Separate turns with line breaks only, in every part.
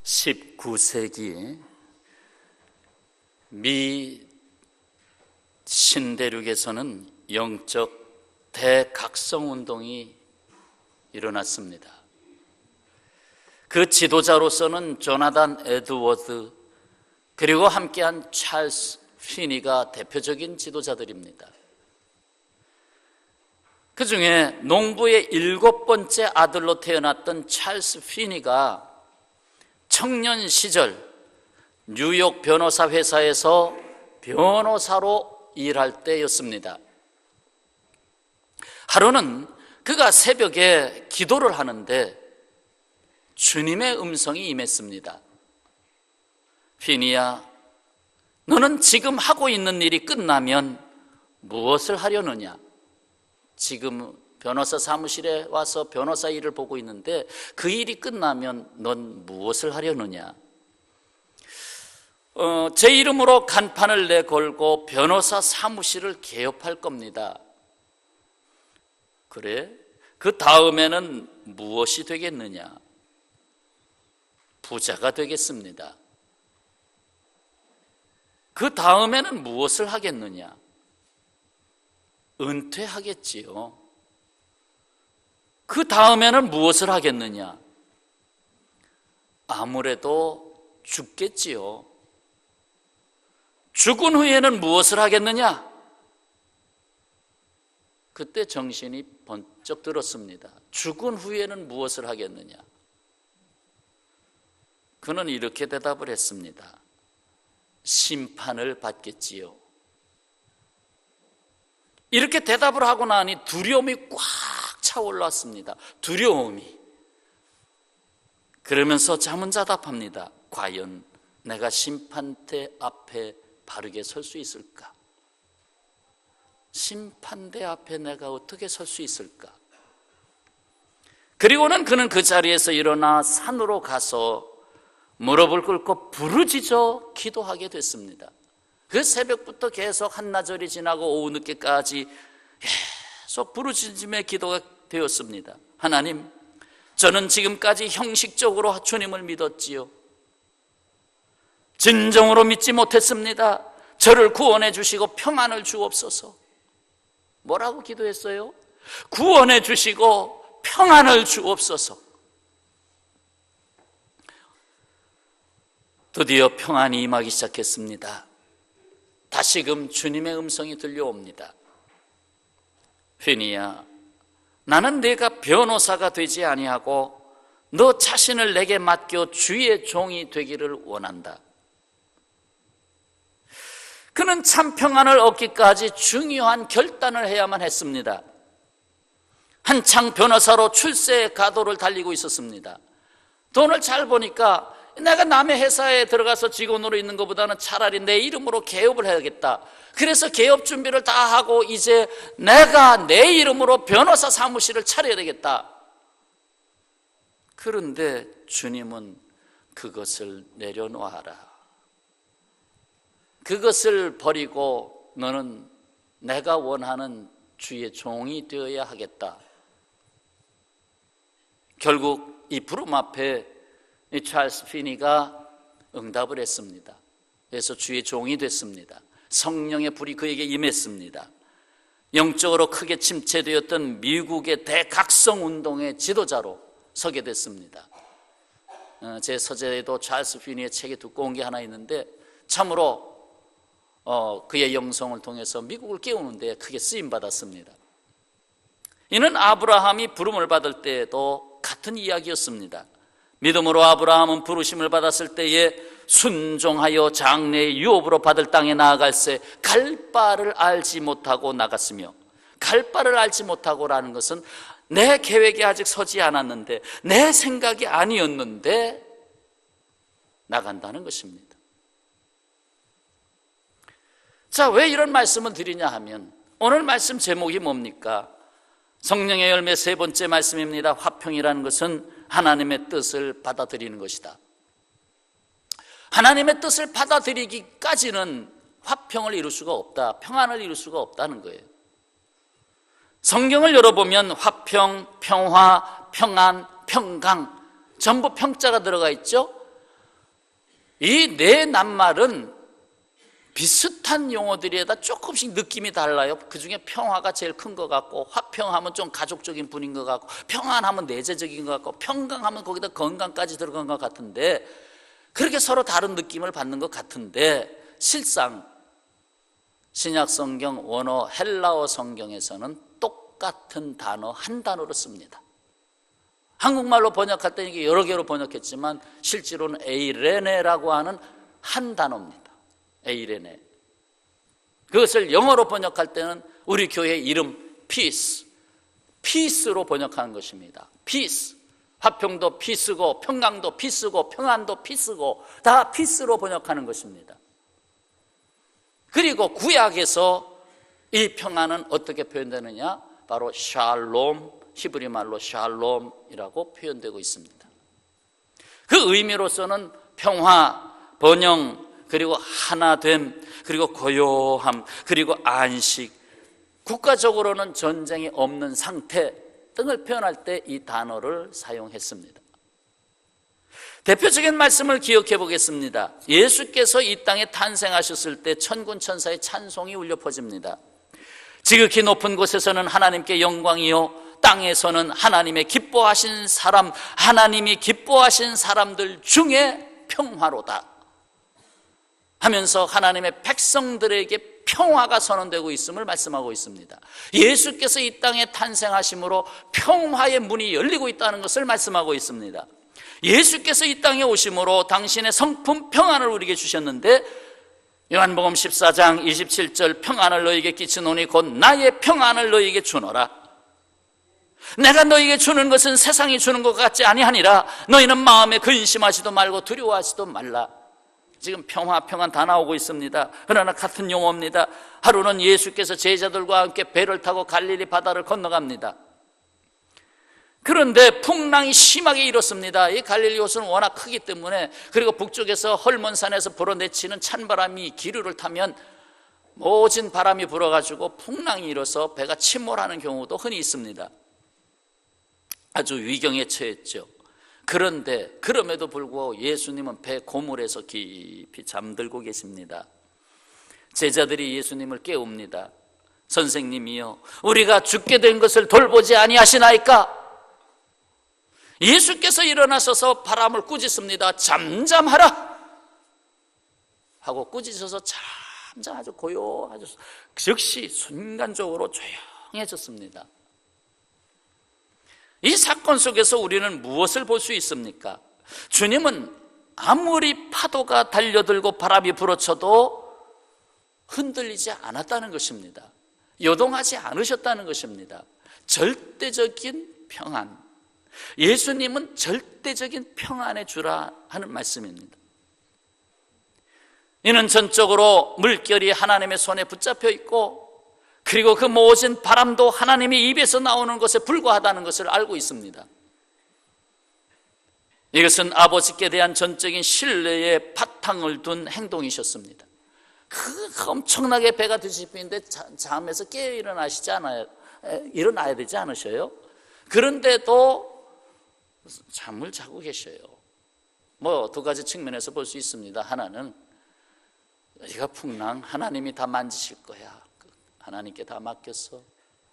19세기 미 신대륙에서는 영적 대각성운동이 일어났습니다. 그 지도자로서는 조나단 에드워드 그리고 함께한 찰스 피니가 대표적인 지도자들입니다. 그 중에 농부의 7번째 아들로 태어났던 찰스 피니가 청년 시절 뉴욕 변호사 회사에서 변호사로 일할 때였습니다. 하루는 그가 새벽에 기도를 하는데 주님의 음성이 임했습니다. 피니야, 너는 지금 하고 있는 일이 끝나면 무엇을 하려느냐? 지금 변호사 사무실에 와서 변호사 일을 보고 있는데 그 일이 끝나면 넌 무엇을 하려느냐? 제 이름으로 간판을 내걸고 변호사 사무실을 개업할 겁니다. 그래? 그 다음에는 무엇이 되겠느냐? 부자가 되겠습니다. 그 다음에는 무엇을 하겠느냐? 은퇴하겠지요. 그 다음에는 무엇을 하겠느냐? 아무래도 죽겠지요. 죽은 후에는 무엇을 하겠느냐? 그때 정신이 번쩍 들었습니다. 죽은 후에는 무엇을 하겠느냐? 그는 이렇게 대답을 했습니다. 심판을 받겠지요. 이렇게 대답을 하고 나니 두려움이 꽉 차올랐습니다. 두려움이. 그러면서 자문자답합니다. 과연 내가 심판대 앞에 바르게 설 수 있을까? 심판대 앞에 내가 어떻게 설 수 있을까? 그리고는 그는 그 자리에서 일어나 산으로 가서 무릎을 꿇고 부르짖어 기도하게 됐습니다. 그 새벽부터 계속 한나절이 지나고 오후 늦게까지 계속 부르짖음의 기도가 되었습니다. 하나님, 저는 지금까지 형식적으로 주님을 믿었지요. 진정으로 믿지 못했습니다. 저를 구원해 주시고 평안을 주옵소서. 뭐라고 기도했어요? 구원해 주시고 평안을 주옵소서. 드디어 평안이 임하기 시작했습니다. 다시금 주님의 음성이 들려옵니다. 피니야, 나는 네가 변호사가 되지 아니하고 너 자신을 내게 맡겨 주의 종이 되기를 원한다. 그는 참 평안을 얻기까지 중요한 결단을 해야만 했습니다. 한창 변호사로 출세의 가도를 달리고 있었습니다. 돈을 잘 보니까 내가 남의 회사에 들어가서 직원으로 있는 것보다는 차라리 내 이름으로 개업을 해야겠다. 그래서 개업 준비를 다 하고 이제 내가 내 이름으로 변호사 사무실을 차려야 되겠다. 그런데 주님은 그것을 내려놓아라. 그것을 버리고 너는 내가 원하는 주의 종이 되어야 하겠다. 결국 이 부름 앞에 이 찰스 피니가 응답을 했습니다. 그래서 주의 종이 됐습니다. 성령의 불이 그에게 임했습니다. 영적으로 크게 침체되었던 미국의 대각성운동의 지도자로 서게 됐습니다. 제 서재에도 찰스 피니의 책에 두꺼운 게 하나 있는데 참으로 그의 영성을 통해서 미국을 깨우는 데 크게 쓰임받았습니다. 이는 아브라함이 부름을 받을 때에도 같은 이야기였습니다. 믿음으로 아브라함은 부르심을 받았을 때에 순종하여 장래의 유업으로 받을 땅에 나아갈새 갈 바를 알지 못하고 나갔으며, 갈 바를 알지 못하고라는 것은 내 계획이 아직 서지 않았는데, 내 생각이 아니었는데 나간다는 것입니다. 자, 왜 이런 말씀을 드리냐 하면 오늘 말씀 제목이 뭡니까? 성령의 열매 세 번째 말씀입니다. 화평이라는 것은 하나님의 뜻을 받아들이는 것이다. 하나님의 뜻을 받아들이기까지는 화평을 이룰 수가 없다. 평안을 이룰 수가 없다는 거예요. 성경을 열어보면 화평, 평화, 평안, 평강 전부 평자가 들어가 있죠. 이 네 낱말은 비슷한 용어들에다 조금씩 느낌이 달라요. 그 중에 평화가 제일 큰 것 같고, 화평하면 좀 가족적인 분인 것 같고, 평안하면 내재적인 것 같고, 평강하면 거기다 건강까지 들어간 것 같은데, 그렇게 서로 다른 느낌을 받는 것 같은데, 실상 신약 성경 원어 헬라어 성경에서는 똑같은 단어 한 단어로 씁니다. 한국말로 번역할 때 이게 여러 개로 번역했지만 실제로는 에이레네라고 하는 한 단어입니다. 에이레네. 그것을 영어로 번역할 때는 우리 교회 이름 피스, 피스로 번역하는 것입니다. 피스. 화평도 피스고 평강도 피스고 평안도 피스고 다 피스로 번역하는 것입니다. 그리고 구약에서 이 평안은 어떻게 표현되느냐? 바로 샬롬, 히브리 말로 샬롬이라고 표현되고 있습니다. 그 의미로서는 평화, 번영, 그리고 하나됨, 그리고 고요함, 그리고 안식, 국가적으로는 전쟁이 없는 상태 등을 표현할 때 이 단어를 사용했습니다. 대표적인 말씀을 기억해 보겠습니다. 예수께서 이 땅에 탄생하셨을 때 천군 천사의 찬송이 울려 퍼집니다. 지극히 높은 곳에서는 하나님께 영광이요, 땅에서는 하나님의 기뻐하신 사람, 하나님이 기뻐하신 사람들 중에 평화로다 하면서 하나님의 백성들에게 평화가 선언되고 있음을 말씀하고 있습니다. 예수께서 이 땅에 탄생하심으로 평화의 문이 열리고 있다는 것을 말씀하고 있습니다. 예수께서 이 땅에 오심으로 당신의 성품 평안을 우리에게 주셨는데, 요한복음 14장 27절 평안을 너희에게 끼치노니 곧 나의 평안을 너희에게 주노라. 내가 너희에게 주는 것은 세상이 주는 것 같지 아니하니라. 너희는 마음에 근심하지도 말고 두려워하지도 말라. 지금 평화, 평안 다 나오고 있습니다. 그러나 같은 용어입니다. 하루는 예수께서 제자들과 함께 배를 타고 갈릴리 바다를 건너갑니다. 그런데 풍랑이 심하게 일었습니다. 이 갈릴리 호수는 워낙 크기 때문에, 그리고 북쪽에서 헐몬산에서 불어내치는 찬바람이 기류를 타면 모진 바람이 불어가지고 풍랑이 일어서 배가 침몰하는 경우도 흔히 있습니다. 아주 위경에 처했죠. 그런데 그럼에도 불구하고 예수님은 배 고물에서 깊이 잠들고 계십니다. 제자들이 예수님을 깨웁니다. 선생님이여, 우리가 죽게 된 것을 돌보지 아니하시나이까? 예수께서 일어나셔서 바람을 꾸짖습니다. 잠잠하라 하고 꾸짖어서 잠잠 아주 고요하죠. 즉시 순간적으로 조용해졌습니다. 이 사건 속에서 우리는 무엇을 볼 수 있습니까? 주님은 아무리 파도가 달려들고 바람이 불어쳐도 흔들리지 않았다는 것입니다. 요동하지 않으셨다는 것입니다. 절대적인 평안. 예수님은 절대적인 평안의 주라 하는 말씀입니다. 이는 전적으로 물결이 하나님의 손에 붙잡혀 있고, 그리고 그 모진 바람도 하나님의 입에서 나오는 것에 불과하다는 것을 알고 있습니다. 이것은 아버지께 대한 전적인 신뢰의 바탕을 둔 행동이셨습니다. 그 엄청나게 배가 뒤집히는데 잠에서 깨어 일어나시지 않아요? 일어나야 되지 않으셔요? 그런데도 잠을 자고 계셔요. 뭐 두 가지 측면에서 볼 수 있습니다. 하나는 이거 풍랑 하나님이 다 만지실 거야, 하나님께 다 맡겼어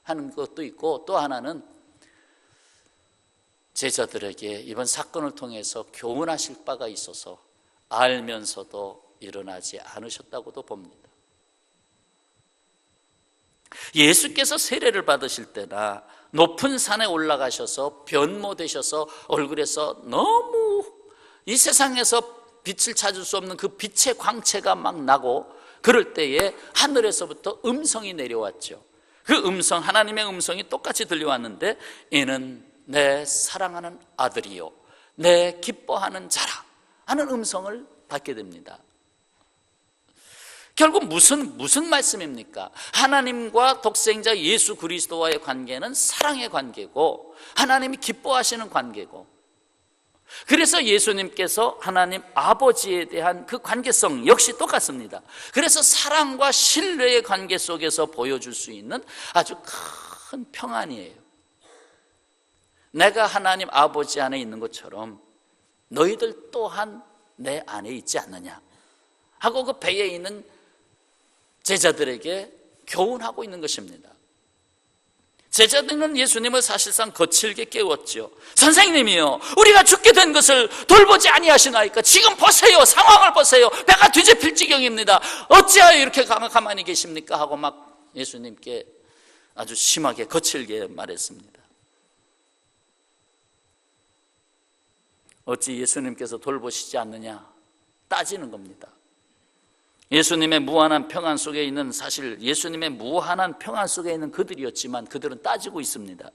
하는 것도 있고, 또 하나는 제자들에게 이번 사건을 통해서 교훈하실 바가 있어서 알면서도 일어나지 않으셨다고도 봅니다. 예수께서 세례를 받으실 때나 높은 산에 올라가셔서 변모되셔서 얼굴에서 너무 이 세상에서 빛을 찾을 수 없는 그 빛의 광채가 막 나고, 그럴 때에 하늘에서부터 음성이 내려왔죠. 그 음성, 하나님의 음성이 똑같이 들려왔는데, 이는 내 사랑하는 아들이요 내 기뻐하는 자라 하는 음성을 받게 됩니다. 결국 무슨 말씀입니까? 하나님과 독생자 예수 그리스도와의 관계는 사랑의 관계고, 하나님이 기뻐하시는 관계고, 그래서 예수님께서 하나님 아버지에 대한 그 관계성 역시 똑같습니다. 그래서 사랑과 신뢰의 관계 속에서 보여줄 수 있는 아주 큰 평안이에요. 내가 하나님 아버지 안에 있는 것처럼 너희들 또한 내 안에 있지 않느냐 하고 그 배에 있는 제자들에게 교훈하고 있는 것입니다. 제자들은 예수님을 사실상 거칠게 깨웠죠. 선생님이요, 우리가 죽게 된 것을 돌보지 아니하시나이까? 지금 보세요, 상황을 보세요. 배가 뒤집힐 지경입니다. 어찌하여 이렇게 가만히 계십니까? 하고 막 예수님께 아주 심하게 거칠게 말했습니다. 어찌 예수님께서 돌보시지 않느냐 따지는 겁니다. 예수님의 무한한 평안 속에 있는, 사실 예수님의 무한한 평안 속에 있는 그들이었지만 그들은 따지고 있습니다.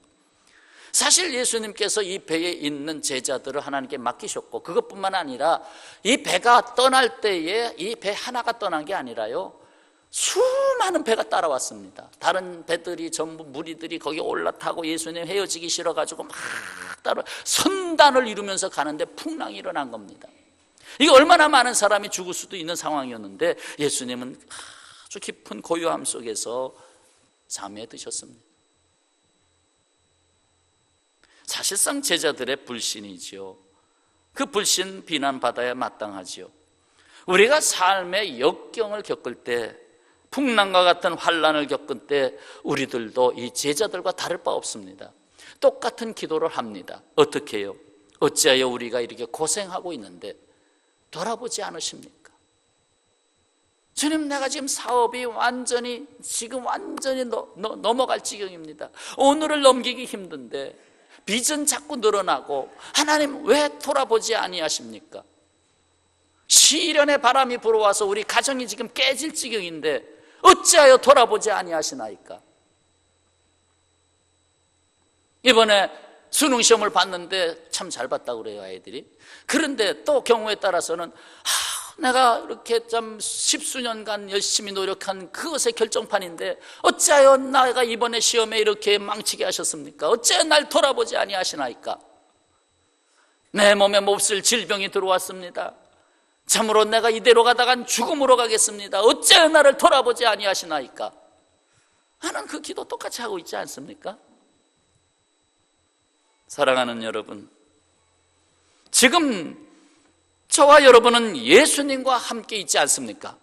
사실 예수님께서 이 배에 있는 제자들을 하나님께 맡기셨고, 그것뿐만 아니라 이 배가 떠날 때에 이 배 하나가 떠난 게 아니라요, 수많은 배가 따라왔습니다. 다른 배들이 전부 무리들이 거기 올라타고 예수님 헤어지기 싫어가지고 막 따라 선단을 이루면서 가는데 풍랑이 일어난 겁니다. 이게 얼마나 많은 사람이 죽을 수도 있는 상황이었는데 예수님은 아주 깊은 고요함 속에서 잠에 드셨습니다. 사실상 제자들의 불신이지요. 그 불신 비난받아야 마땅하지요. 우리가 삶의 역경을 겪을 때, 풍랑과 같은 환난을 겪을 때 우리들도 이 제자들과 다를 바 없습니다. 똑같은 기도를 합니다. 어떻게 해요? 어찌하여 우리가 이렇게 고생하고 있는데 돌아보지 않으십니까? 주님, 내가 지금 사업이 완전히 넘어갈 지경입니다. 오늘을 넘기기 힘든데 빚은 자꾸 늘어나고 하나님 왜 돌아보지 아니하십니까? 시련의 바람이 불어와서 우리 가정이 지금 깨질 지경인데 어찌하여 돌아보지 아니하시나이까? 이번에 수능시험을 봤는데 참 잘 봤다고 그래요, 아이들이. 그런데 또 경우에 따라서는 내가 이렇게 좀 십수년간 열심히 노력한 그것의 결정판인데 어찌하여 내가 이번에 시험에 이렇게 망치게 하셨습니까? 어찌하여 날 돌아보지 아니하시나이까? 내 몸에 몹쓸 질병이 들어왔습니다. 참으로 내가 이대로 가다간 죽음으로 가겠습니다. 어찌하여 나를 돌아보지 아니하시나이까? 하는 그 기도 똑같이 하고 있지 않습니까? 사랑하는 여러분, 지금 저와 여러분은 예수님과 함께 있지 않습니까?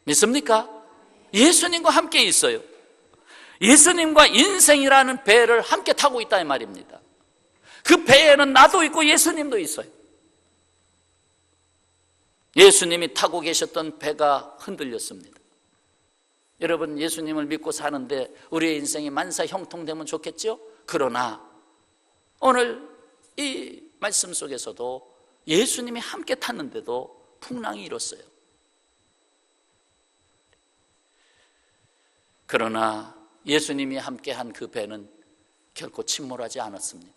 믿습니까? 예수님과 함께 있어요. 예수님과 인생이라는 배를 함께 타고 있다 이 말입니다. 그 배에는 나도 있고 예수님도 있어요. 예수님이 타고 계셨던 배가 흔들렸습니다. 여러분, 예수님을 믿고 사는데 우리의 인생이 만사 형통되면 좋겠죠? 그러나 오늘 이 말씀 속에서도 예수님이 함께 탔는데도 풍랑이 일었어요. 그러나 예수님이 함께한 그 배는 결코 침몰하지 않았습니다.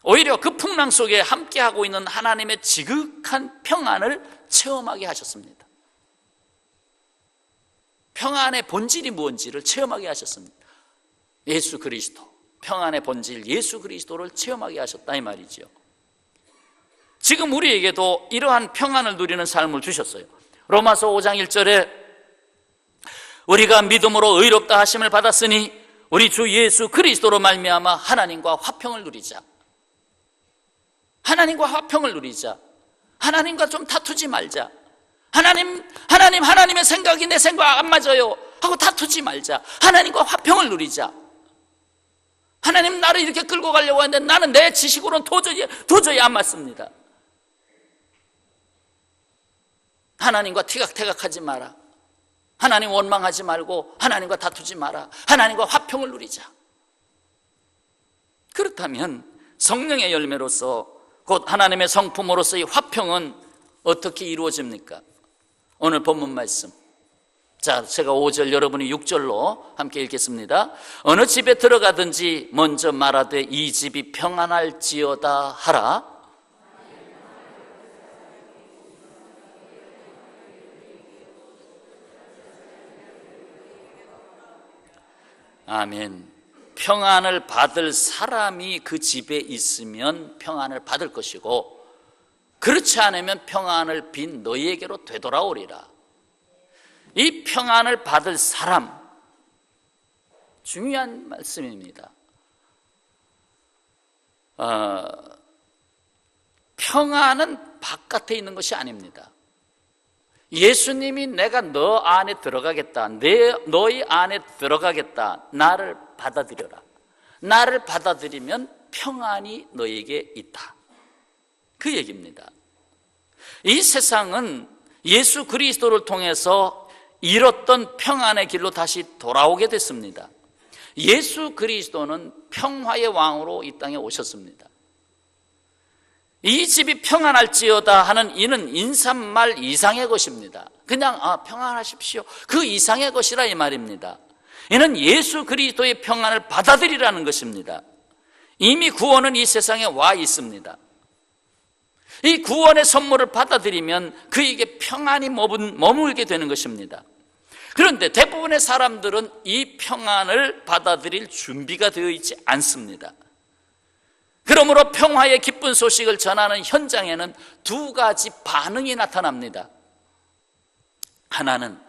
오히려 그 풍랑 속에 함께하고 있는 하나님의 지극한 평안을 체험하게 하셨습니다. 평안의 본질이 무엇인지를 체험하게 하셨습니다. 예수 그리스도, 평안의 본질 예수 그리스도를 체험하게 하셨다 이 말이죠. 지금 우리에게도 이러한 평안을 누리는 삶을 주셨어요. 로마서 5장 1절에 우리가 믿음으로 의롭다 하심을 받았으니 우리 주 예수 그리스도로 말미암아 하나님과 화평을 누리자. 하나님과 화평을 누리자. 하나님과 좀 다투지 말자. 하나님의 생각이 내 생각 안 맞아요 하고 다투지 말자. 하나님과 화평을 누리자. 하나님 나를 이렇게 끌고 가려고 하는데 나는 내 지식으로는 도저히 안 맞습니다. 하나님과 티각태각하지 마라. 하나님 원망하지 말고 하나님과 다투지 마라. 하나님과 화평을 누리자. 그렇다면 성령의 열매로서 곧 하나님의 성품으로서의 화평은 어떻게 이루어집니까? 오늘 본문 말씀, 자, 제가 5절 여러분이 6절로 함께 읽겠습니다. 어느 집에 들어가든지 먼저 말하되 이 집이 평안할지어다 하라. 아멘. 평안을 받을 사람이 그 집에 있으면 평안을 받을 것이고 그렇지 않으면 평안을 빈 너희에게로 되돌아오리라. 이 평안을 받을 사람, 중요한 말씀입니다. 평안은 바깥에 있는 것이 아닙니다. 예수님이 내가 너 안에 들어가겠다, 너희 안에 들어가겠다, 나를 받아들여라. 나를 받아들이면 평안이 너에게 있다, 그 얘기입니다. 이 세상은 예수 그리스도를 통해서 잃었던 평안의 길로 다시 돌아오게 됐습니다. 예수 그리스도는 평화의 왕으로 이 땅에 오셨습니다. 이 집이 평안할지어다 하는 이는 인사말 이상의 것입니다. 그냥 평안하십시오, 그 이상의 것이라 이 말입니다. 이는 예수 그리스도의 평안을 받아들이라는 것입니다. 이미 구원은 이 세상에 와 있습니다. 이 구원의 선물을 받아들이면 그에게 평안이 머물게 되는 것입니다. 그런데 대부분의 사람들은 이 평안을 받아들일 준비가 되어 있지 않습니다. 그러므로 평화의 기쁜 소식을 전하는 현장에는 두 가지 반응이 나타납니다. 하나는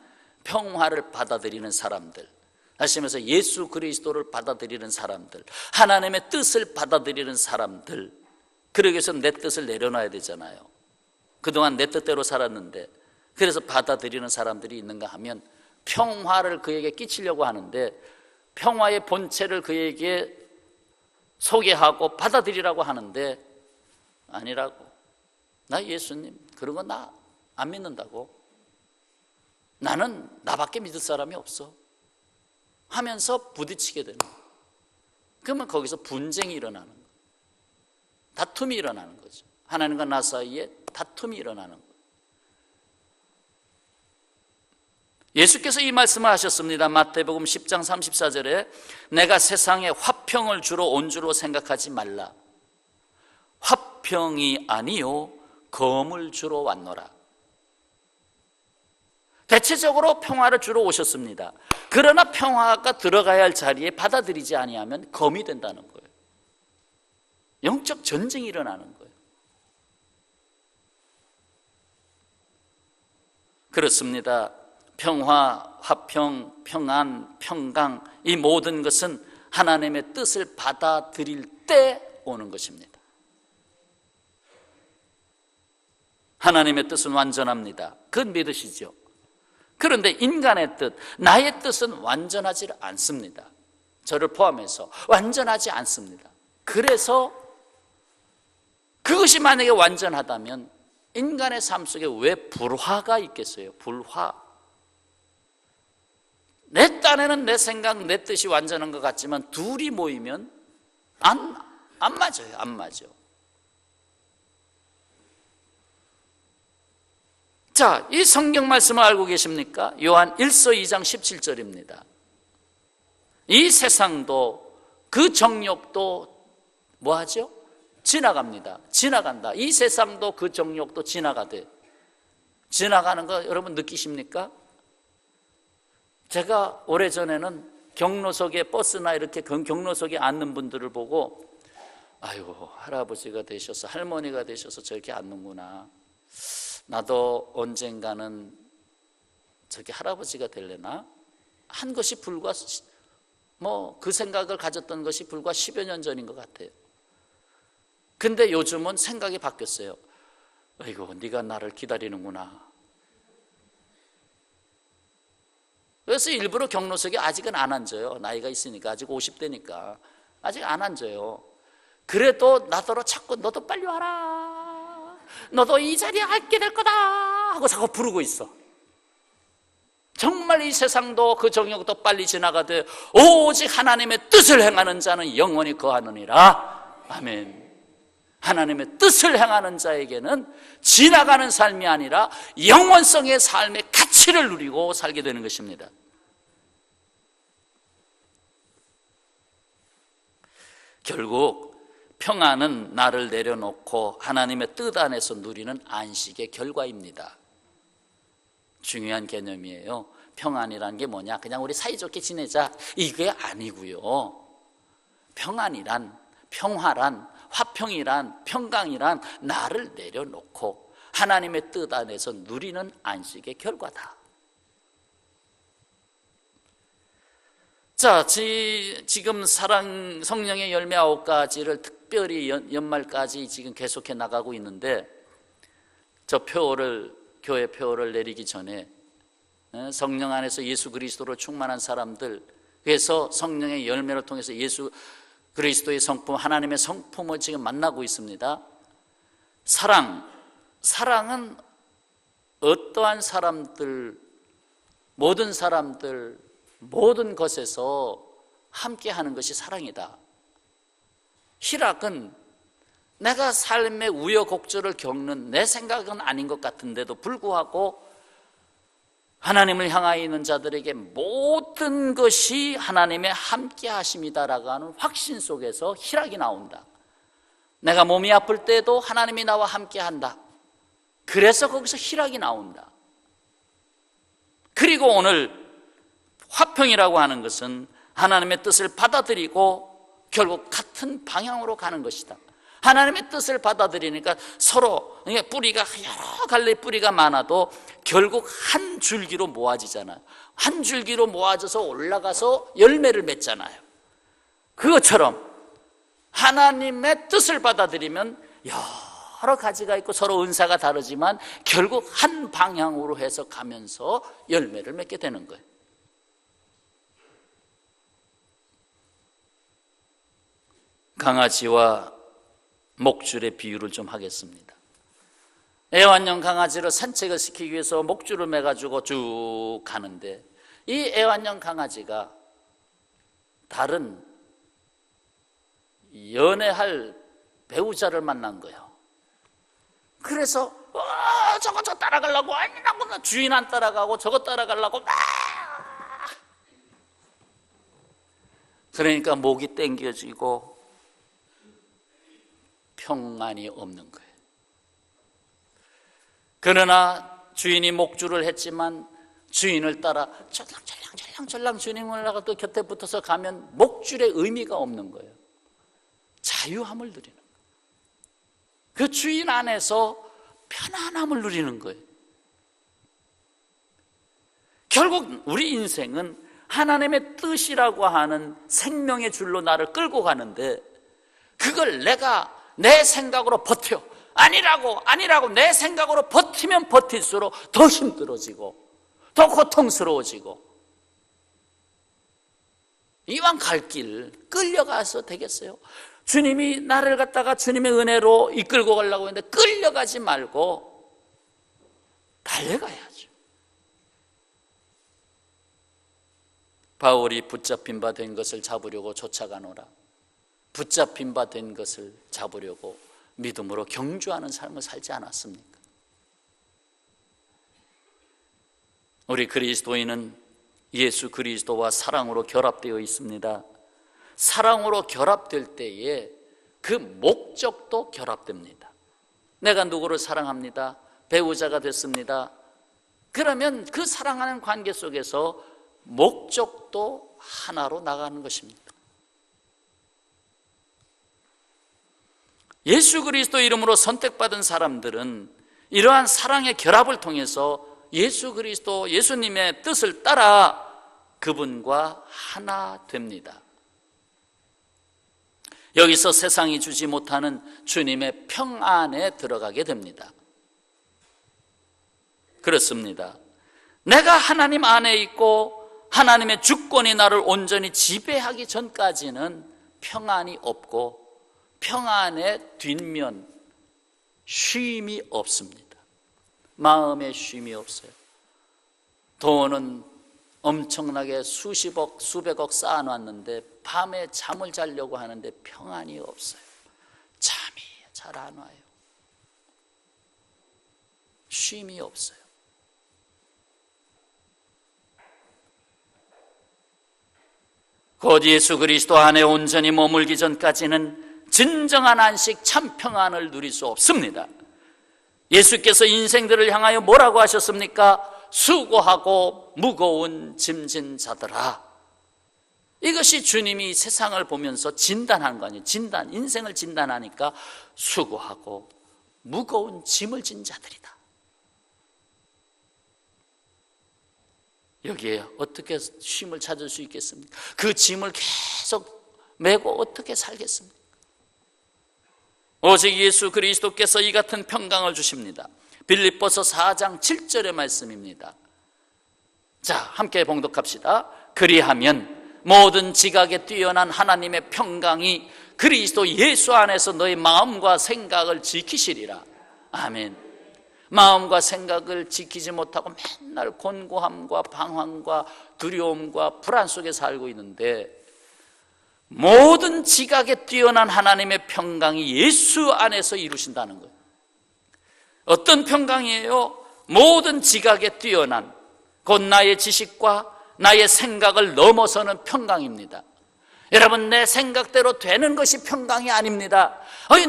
평화를 받아들이는 사람들, 다시 말해서 예수 그리스도를 받아들이는 사람들, 하나님의 뜻을 받아들이는 사람들. 그러기 위해서 내 뜻을 내려놔야 되잖아요. 그동안 내 뜻대로 살았는데, 그래서 받아들이는 사람들이 있는가 하면 평화를 그에게 끼치려고 하는데, 평화의 본체를 그에게 소개하고 받아들이라고 하는데 아니라고. 나 예수님 그런 거 나 안 믿는다고, 나는 나밖에 믿을 사람이 없어 하면서 부딪히게 되는 거예요. 그러면 거기서 분쟁이 일어나는 거예요. 다툼이 일어나는 거죠. 하나님과 나 사이에 다툼이 일어나는 거예요. 예수께서 이 말씀을 하셨습니다. 마태복음 10장 34절에 내가 세상에 화평을 주러 온 줄로 생각하지 말라. 화평이 아니요 검을 주러 왔노라. 대체적으로 평화를 주러 오셨습니다. 그러나 평화가 들어가야 할 자리에 받아들이지 아니하면 검이 된다는 거예요. 영적 전쟁이 일어나는 거예요. 그렇습니다. 평화, 화평, 평안, 평강, 이 모든 것은 하나님의 뜻을 받아들일 때 오는 것입니다. 하나님의 뜻은 완전합니다. 그건 믿으시죠? 그런데 인간의 뜻, 나의 뜻은 완전하지 않습니다. 저를 포함해서 완전하지 않습니다. 그래서 그것이 만약에 완전하다면 인간의 삶 속에 왜 불화가 있겠어요? 불화. 내 딴에는 내 생각, 내 뜻이 완전한 것 같지만 둘이 모이면 안 맞아요. 안 맞아. 자, 이 성경 말씀을 알고 계십니까? 요한 1서 2장 17절입니다. 이 세상도 그 정욕도 뭐하죠? 지나갑니다. 지나간다. 이 세상도 그 정욕도 지나가대. 지나가는 거 여러분 느끼십니까? 제가 오래전에는 경로석에 버스나 이렇게 경로석에 앉는 분들을 보고 아이고 할아버지가 되셔서 할머니가 되셔서 저렇게 앉는구나, 나도 언젠가는 저렇게 할아버지가 되려나 한 것이 불과 그 생각을 가졌던 것이 불과 10여 년 전인 것 같아요. 근데 요즘은 생각이 바뀌었어요. 아이고 네가 나를 기다리는구나. 그래서 일부러 경로석에 아직은 안 앉아요. 나이가 있으니까, 아직 50대니까 아직 안 앉아요. 그래도 나더러 자꾸 너도 빨리 와라, 너도 이 자리에 앉게 될 거다 하고 자꾸 부르고 있어. 정말 이 세상도 그 정욕도 빨리 지나가되 오직 하나님의 뜻을 행하는 자는 영원히 거하느니라. 아멘. 하나님의 뜻을 행하는 자에게는 지나가는 삶이 아니라 영원성의 삶의 가치를 누리고 살게 되는 것입니다. 결국 평안은 나를 내려놓고 하나님의 뜻 안에서 누리는 안식의 결과입니다. 중요한 개념이에요. 평안이라는 게 뭐냐? 그냥 우리 사이좋게 지내자 이게 아니고요. 평안이란, 평화란, 화평이란, 평강이란 나를 내려놓고 하나님의 뜻 안에서 누리는 안식의 결과다. 자, 지금 성령의 열매 9가지를 특별히 연말까지 지금 계속해 나가고 있는데, 저 교회 표어를 내리기 전에 성령 안에서 예수 그리스도로 충만한 사람들, 그래서 성령의 열매를 통해서 예수 그리스도의 성품, 하나님의 성품을 지금 만나고 있습니다. 사랑은 어떠한 사람들, 모든 사람들, 모든 것에서 함께 하는 것이 사랑이다. 희락은 내가 삶의 우여곡절을 겪는, 내 생각은 아닌 것 같은데도 불구하고 하나님을 향하여 있는 자들에게 모든 것이 하나님의 함께 하심이다라고 하는 확신 속에서 희락이 나온다. 내가 몸이 아플 때도 하나님이 나와 함께 한다. 그래서 거기서 희락이 나온다. 그리고 오늘 화평이라고 하는 것은 하나님의 뜻을 받아들이고 결국 같은 방향으로 가는 것이다. 하나님의 뜻을 받아들이니까 서로, 뿌리가 여러 갈래 뿌리가 많아도 결국 한 줄기로 모아지잖아요. 한 줄기로 모아져서 올라가서 열매를 맺잖아요. 그것처럼 하나님의 뜻을 받아들이면 여러 가지가 있고 서로 은사가 다르지만 결국 한 방향으로 해서 가면서 열매를 맺게 되는 거예요. 강아지와 목줄의 비유를 좀 하겠습니다. 애완용 강아지를 산책을 시키기 위해서 목줄을 매가지고 쭉 가는데, 이 애완용 강아지가 다른 연애할 배우자를 만난 거예요. 그래서 저거 따라가려고, 아니라고, 주인 안 따라가고 저거 따라가려고 막, 그러니까 목이 땡겨지고 평안이 없는 거예요. 그러나 주인이 목줄을 했지만 주인을 따라 철랑철랑 주님을 나가 또 곁에 붙어서 가면 목줄의 의미가 없는 거예요. 자유함을 누리는 거예요. 그 주인 안에서 편안함을 누리는 거예요. 결국 우리 인생은 하나님의 뜻이라고 하는 생명의 줄로 나를 끌고 가는데, 그걸 내가 내 생각으로 버텨, 아니라고 내 생각으로 버티면 버틸수록 더 힘들어지고 더 고통스러워지고, 이왕 갈 길 끌려가서 되겠어요? 주님이 나를 갖다가 주님의 은혜로 이끌고 가려고 했는데 끌려가지 말고 달려가야죠. 바울이 붙잡힌 바 된 것을 잡으려고 쫓아가노라. 붙잡힌 바 된 것을 잡으려고 믿음으로 경주하는 삶을 살지 않았습니까? 우리 그리스도인은 예수 그리스도와 사랑으로 결합되어 있습니다. 사랑으로 결합될 때에 그 목적도 결합됩니다. 내가 누구를 사랑합니다. 배우자가 됐습니다. 그러면 그 사랑하는 관계 속에서 목적도 하나로 나가는 것입니다. 예수 그리스도 이름으로 선택받은 사람들은 이러한 사랑의 결합을 통해서 예수 그리스도, 예수님의 뜻을 따라 그분과 하나 됩니다. 여기서 세상이 주지 못하는 주님의 평안에 들어가게 됩니다. 그렇습니다. 내가 하나님 안에 있고 하나님의 주권이 나를 온전히 지배하기 전까지는 평안이 없고, 평안의 뒷면 쉼이 없습니다. 마음에 쉼이 없어요. 돈은 엄청나게 수십억, 수백억 쌓아놨는데 밤에 잠을 자려고 하는데 평안이 없어요. 잠이 잘 안 와요. 쉼이 없어요. 곧 예수 그리스도 안에 온전히 머물기 전까지는 진정한 안식, 참 평안을 누릴 수 없습니다. 예수께서 인생들을 향하여 뭐라고 하셨습니까? 수고하고 무거운 짐진 자들아. 이것이 주님이 세상을 보면서 진단한 거 아니에요. 인생을 진단하니까 수고하고 무거운 짐을 진 자들이다. 여기에 어떻게 쉼을 찾을 수 있겠습니까? 그 짐을 계속 메고 어떻게 살겠습니까? 오직 예수 그리스도께서 이 같은 평강을 주십니다. 빌립보서 4장 7절의 말씀입니다. 자, 함께 봉독합시다. 그리하면 모든 지각에 뛰어난 하나님의 평강이 그리스도 예수 안에서 너희 마음과 생각을 지키시리라. 아멘. 마음과 생각을 지키지 못하고 맨날 곤고함과 방황과 두려움과 불안 속에 살고 있는데, 모든 지각에 뛰어난 하나님의 평강이 예수 안에서 이루신다는 거예요. 어떤 평강이에요? 모든 지각에 뛰어난, 곧 나의 지식과 나의 생각을 넘어서는 평강입니다. 여러분, 내 생각대로 되는 것이 평강이 아닙니다.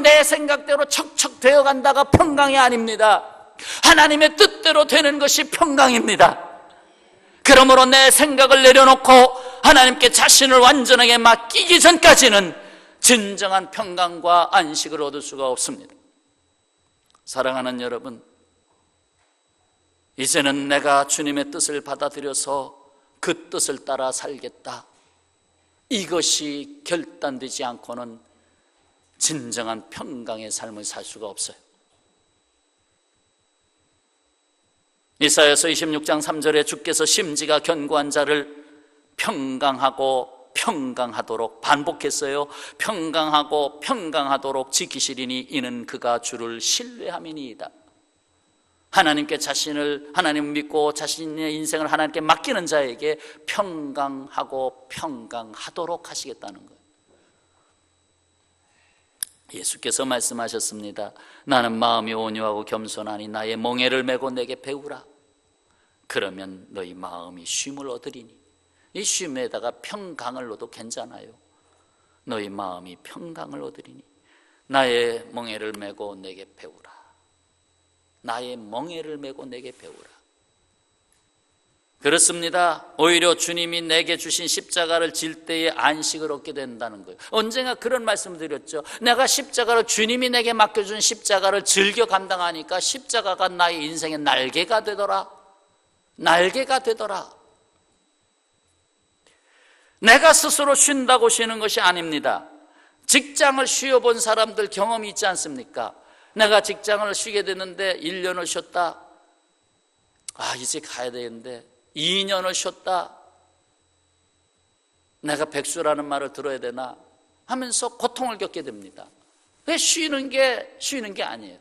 내 생각대로 척척 되어간다가 평강이 아닙니다. 하나님의 뜻대로 되는 것이 평강입니다. 그러므로 내 생각을 내려놓고 하나님께 자신을 완전하게 맡기기 전까지는 진정한 평강과 안식을 얻을 수가 없습니다. 사랑하는 여러분, 이제는 내가 주님의 뜻을 받아들여서 그 뜻을 따라 살겠다, 이것이 결단되지 않고는 진정한 평강의 삶을 살 수가 없어요. 이사야서 26장 3절에 주께서 심지가 견고한 자를 평강하고 평강하도록, 반복했어요. 평강하고 평강하도록 지키시리니 이는 그가 주를 신뢰함이니이다. 하나님께 자신을, 하나님을 믿고 자신의 인생을 하나님께 맡기는 자에게 평강하고 평강하도록 하시겠다는 거예요. 예수께서 말씀하셨습니다. 나는 마음이 온유하고 겸손하니 나의 멍에를 메고 내게 배우라. 그러면 너희 마음이 쉼을 얻으리니. 이 쉼에다가 평강을 얻어도 괜찮아요. 너희 마음이 평강을 얻으리니 나의 멍에를 메고 내게 배우라. 나의 멍에를 메고 내게 배우라. 그렇습니다. 오히려 주님이 내게 주신 십자가를 질 때에 안식을 얻게 된다는 거예요. 언젠가 그런 말씀을 드렸죠. 내가 십자가를, 주님이 내게 맡겨준 십자가를 즐겨 감당하니까 십자가가 나의 인생의 날개가 되더라. 날개가 되더라. 내가 스스로 쉰다고 쉬는 것이 아닙니다. 직장을 쉬어본 사람들 경험이 있지 않습니까? 내가 직장을 쉬게 됐는데 1년을 쉬었다. 이제 가야 되는데 2년을 쉬었다. 내가 백수라는 말을 들어야 되나 하면서 고통을 겪게 됩니다. 왜 쉬는 게 아니에요.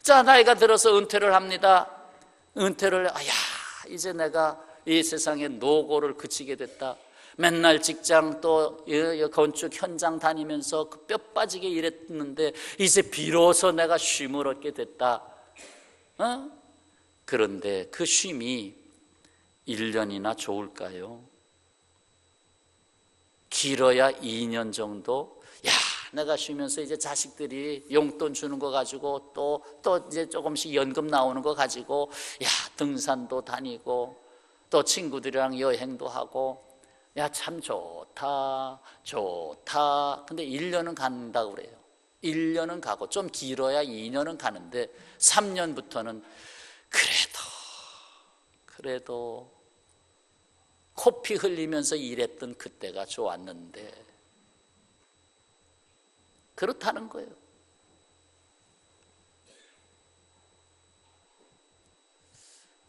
자, 나이가 들어서 은퇴를 합니다. 은퇴를, 이제 내가 이 세상의 노고를 그치게 됐다. 맨날 직장 또 건축 현장 다니면서 그 뼈 빠지게 일했는데 이제 비로소 내가 쉼을 얻게 됐다. 그런데 그 쉼이 1년이나 좋을까요? 길어야 2년 정도? 내가 쉬면서 이제 자식들이 용돈 주는 거 가지고 또 이제 조금씩 연금 나오는 거 가지고 등산도 다니고 또 친구들이랑 여행도 하고 참 좋다. 근데 1년은 간다고 그래요. 1년은 가고 좀 길어야 2년은 가는데 3년부터는 그래도 코피 흘리면서 일했던 그때가 좋았는데, 그렇다는 거예요.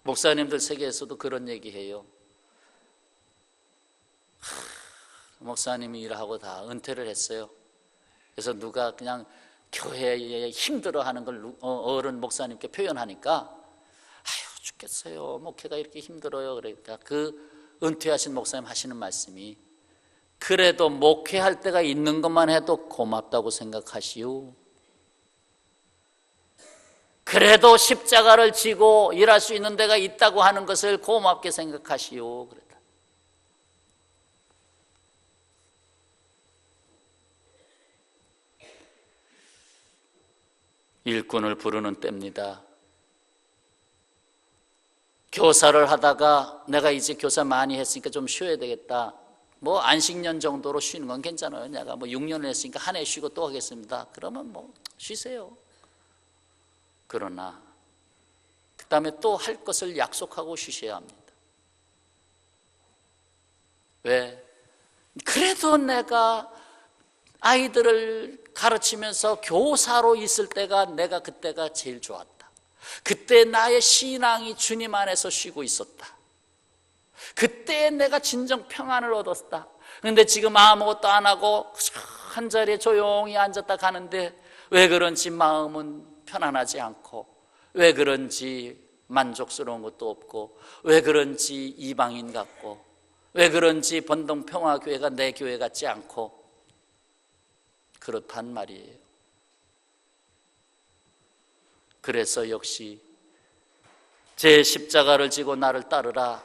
목사님들 세계에서도 그런 얘기해요. 목사님이 일하고 다 은퇴를 했어요. 그래서 누가 그냥 교회에 힘들어하는 걸 어른 목사님께 표현하니까 죽겠어요. 목회가 이렇게 힘들어요. 그러니까 그 은퇴하신 목사님 하시는 말씀이, 그래도 목회할 때가 있는 것만 해도 고맙다고 생각하시오. 그래도 십자가를 지고 일할 수 있는 데가 있다고 하는 것을 고맙게 생각하시오. 그랬다. 일꾼을 부르는 때입니다. 교사를 하다가 내가 이제 교사 많이 했으니까 좀 쉬어야 되겠다. 안식년 정도로 쉬는 건 괜찮아요. 내가 6년을 했으니까 한 해 쉬고 또 하겠습니다. 그러면 쉬세요. 그러나 그 다음에 또 할 것을 약속하고 쉬셔야 합니다. 왜? 그래도 내가 아이들을 가르치면서 교사로 있을 때가 내가 그때가 제일 좋았다. 그때 나의 신앙이 주님 안에서 쉬고 있었다. 그때 내가 진정 평안을 얻었다. 그런데 지금 아무것도 안 하고 한 자리에 조용히 앉았다 가는데 왜 그런지 마음은 편안하지 않고, 왜 그런지 만족스러운 것도 없고, 왜 그런지 이방인 같고, 왜 그런지 번동평화교회가 내 교회 같지 않고, 그렇단 말이에요. 그래서 역시 제 십자가를 지고 나를 따르라.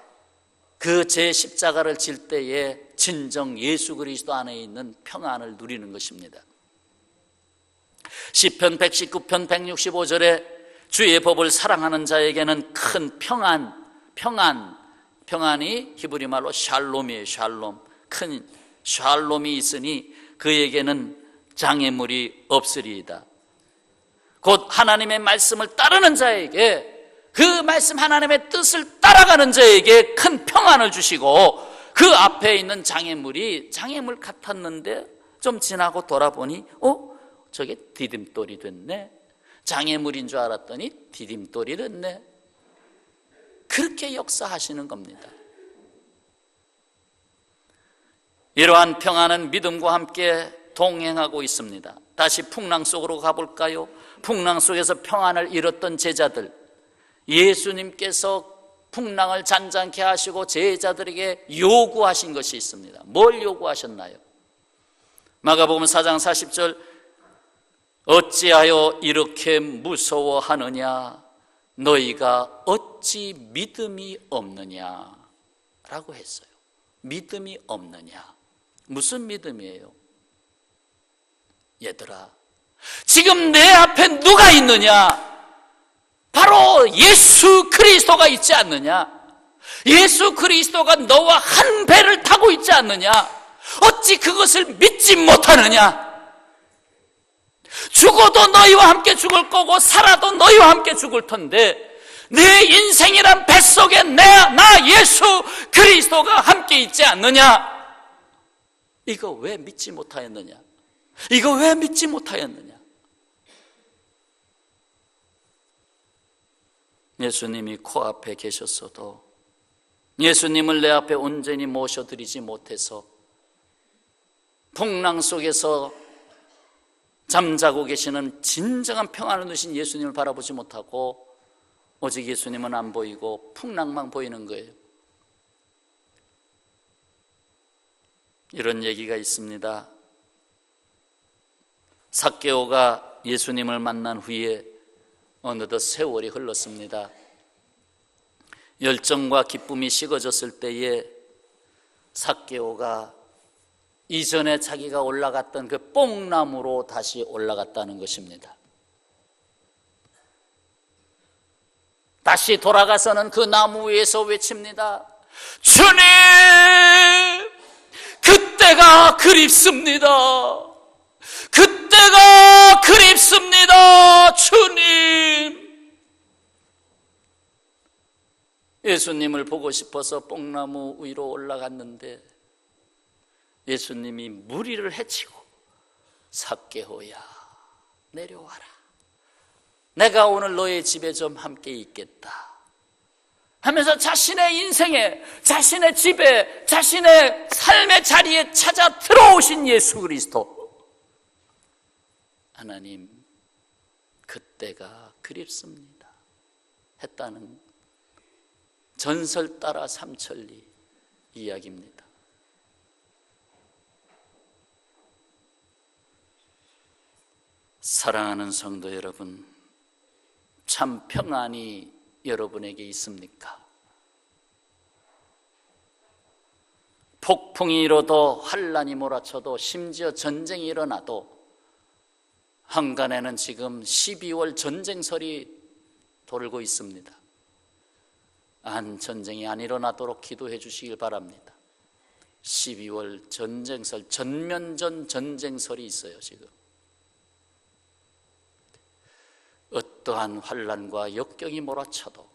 그 제 십자가를 질 때에 진정 예수 그리스도 안에 있는 평안을 누리는 것입니다. 시편 119편 165절에 주의 법을 사랑하는 자에게는 큰 평안이 히브리 말로 샬롬이에요. 샬롬. 큰 샬롬이 있으니 그에게는 장애물이 없으리이다. 곧 하나님의 말씀을 따르는 자에게, 그 말씀 하나님의 뜻을 따라가는 자에게 큰 평안을 주시고, 그 앞에 있는 장애물 같았는데 좀 지나고 돌아보니 저게 디딤돌이 됐네. 장애물인 줄 알았더니 디딤돌이 됐네. 그렇게 역사하시는 겁니다. 이러한 평안은 믿음과 함께 동행하고 있습니다. 다시 풍랑 속으로 가볼까요? 풍랑 속에서 평안을 잃었던 제자들, 예수님께서 풍랑을 잔잔케 하시고 제자들에게 요구하신 것이 있습니다. 뭘 요구하셨나요? 마가복음 4장 40절, 어찌하여 이렇게 무서워하느냐? 너희가 어찌 믿음이 없느냐? 라고 했어요. 믿음이 없느냐? 무슨 믿음이에요? 얘들아, 지금 내 앞에 누가 있느냐? 바로 예수 그리스도가 있지 않느냐? 예수 그리스도가 너와 한 배를 타고 있지 않느냐? 어찌 그것을 믿지 못하느냐? 죽어도 너희와 함께 죽을 거고 살아도 너희와 함께 죽을 텐데 내 인생이란 뱃속에 나 예수 그리스도가 함께 있지 않느냐? 이거 왜 믿지 못하였느냐? 이거 왜 믿지 못하였느냐? 예수님이 코앞에 계셨어도 예수님을 내 앞에 온전히 모셔드리지 못해서 풍랑 속에서 잠자고 계시는 진정한 평안을 누신 예수님을 바라보지 못하고 오직 예수님은 안 보이고 풍랑만 보이는 거예요. 이런 얘기가 있습니다. 삭개오가 예수님을 만난 후에 어느덧 세월이 흘렀습니다. 열정과 기쁨이 식어졌을 때에 삭개오가 이전에 자기가 올라갔던 그 뽕나무로 다시 올라갔다는 것입니다. 다시 돌아가서는 그 나무 위에서 외칩니다. 주님, 그때가 그립습니다. 그때가 그립습니다. 주님. 예수님을 보고 싶어서 뽕나무 위로 올라갔는데 예수님이 무리를 해치고 삭개오야 내려와라. 내가 오늘 너의 집에 좀 함께 있겠다 하면서 자신의 인생에, 자신의 집에, 자신의 삶의 자리에 찾아 들어오신 예수 그리스도. 하나님, 그때가 그립습니다 했다는 전설 따라 삼천리 이야기입니다. 사랑하는 성도 여러분, 참 평안이 여러분에게 있습니까? 폭풍이 일어도 환란이 몰아쳐도 심지어 전쟁이 일어나도 한간에는 지금 12월 전쟁설이 돌고 있습니다. 전쟁이 안 일어나도록 기도해 주시길 바랍니다. 12월 전쟁설, 전면전 전쟁설이 있어요. 지금 어떠한 환란과 역경이 몰아쳐도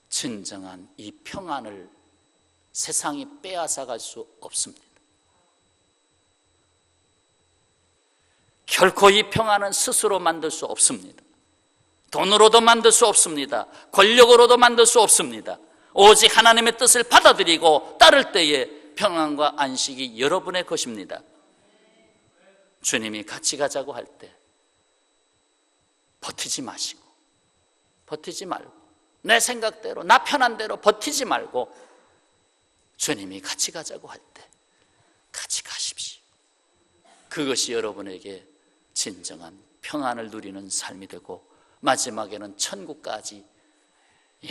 진정한 이 평안을 세상이 빼앗아갈 수 없습니다. 결코 이 평안은 스스로 만들 수 없습니다. 돈으로도 만들 수 없습니다. 권력으로도 만들 수 없습니다. 오직 하나님의 뜻을 받아들이고 따를 때에 평안과 안식이 여러분의 것입니다. 주님이 같이 가자고 할 때 버티지 마시고, 버티지 말고, 내 생각대로, 나 편한 대로 버티지 말고 주님이 같이 가자고 할 때 같이 가십시오. 그것이 여러분에게 진정한 평안을 누리는 삶이 되고 마지막에는 천국까지,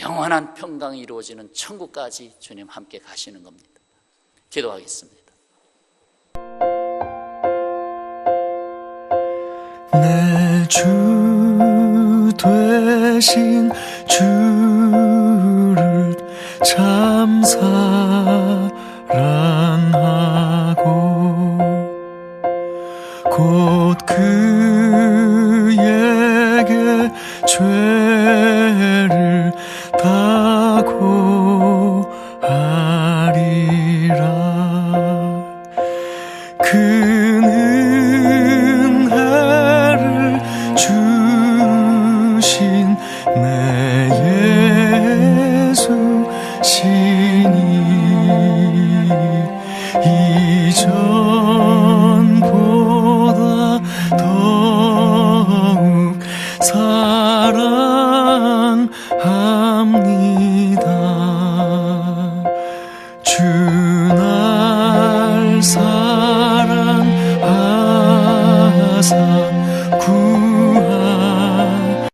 영원한 평강이 이루어지는 천국까지 주님 함께 가시는 겁니다. 기도하겠습니다.
내 주 되신 주를 참 사랑하고 곧 그에게 죄를 다 고하리라. 그